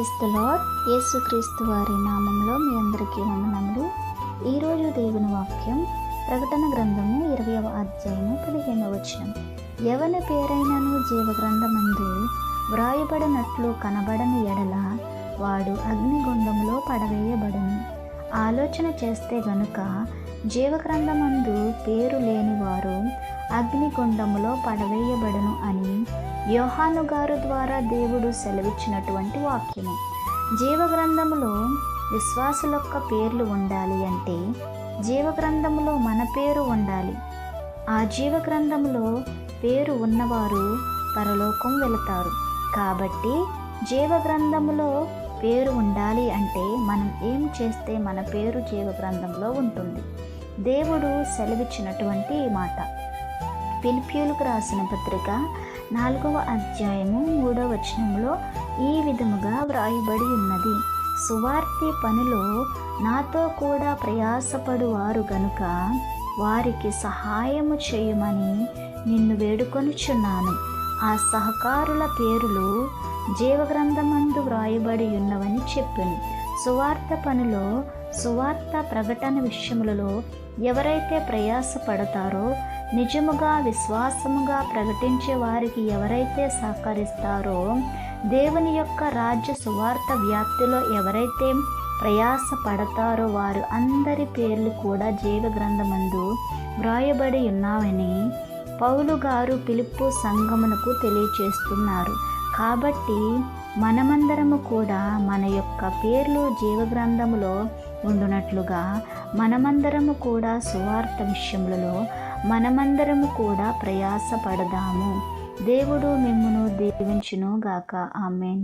Praise the lord. యేసుక్రీస్తు వారి నామంలో మీ అందరికీ వందనములు. ఈరోజు దేవుని వాక్యం ప్రకటన గ్రంథము 20వ అధ్యాయము 15వ వచనం. ఎవని పేరైనను జీవ గ్రంథమందు వ్రాయబడినట్లు కనబడని ఎడల వాడు అగ్నిగుండంలో పడవేయబడును. ఆలోచన చేస్తే గనుక జీవగ్రంథమందు పేరు లేని వారు అగ్నిగుండములో పడవేయబడును అని యోహాను గారు ద్వారా దేవుడు సెలవిచ్చినటువంటి వాక్యము. జీవగ్రంథములో విశ్వాసుల యొక్క పేర్లు ఉండాలి అంటే జీవగ్రంథములో మన పేరు ఉండాలి. ఆ జీవగ్రంథములో పేరు ఉన్నవారు పరలోకం వెళతారు. కాబట్టి జీవగ్రంథములో పేరు ఉండాలి అంటే మనం ఏం చేస్తే మన పేరు జీవగ్రంథంలో ఉంటుంది. దేవుడు సెలవిచ్చినటువంటి ఈ మాట ఫిలిప్పీయులకు రాసిన పత్రిక 4వ అధ్యాయము 3వ వచనంలో ఈ విధముగా వ్రాయబడి ఉన్నది. సువార్తె పనిలో నాతో కూడా ప్రయాసపడు వారు గనుక వారికి సహాయము చేయమని నిన్ను వేడుకొనుచున్నాను. ఆ సహకారుల పేరులు జీవగ్రంథమందు వ్రాయబడి ఉన్నవని చెప్పాను. సువార్త పనిలో సువార్త ప్రకటన విషయములలో ఎవరైతే ప్రయాసపడతారో, నిజముగా విశ్వాసముగా ప్రకటించే వారికి ఎవరైతే సహకరిస్తారో, దేవుని యొక్క రాజ్య సువార్త వ్యాప్తిలో ఎవరైతే ప్రయాసపడతారో వారు అందరి పేర్లు కూడా జీవగ్రంథమందు వ్రాయబడి ఉన్నావని పౌలు గారు ఫిలిప్పు సంఘమునకు తెలియచేస్తున్నారు. కాబట్టి మనమందరము కూడా మన యొక్క పేర్లు జీవగ్రంథములో ఉండునట్లుగా మనమందరము కూడా సువార్త విషయములలో మనమందరము కూడా ప్రయాసపడదాము. దేవుడు మిమ్మును దీవించును గాక. ఆమేన్.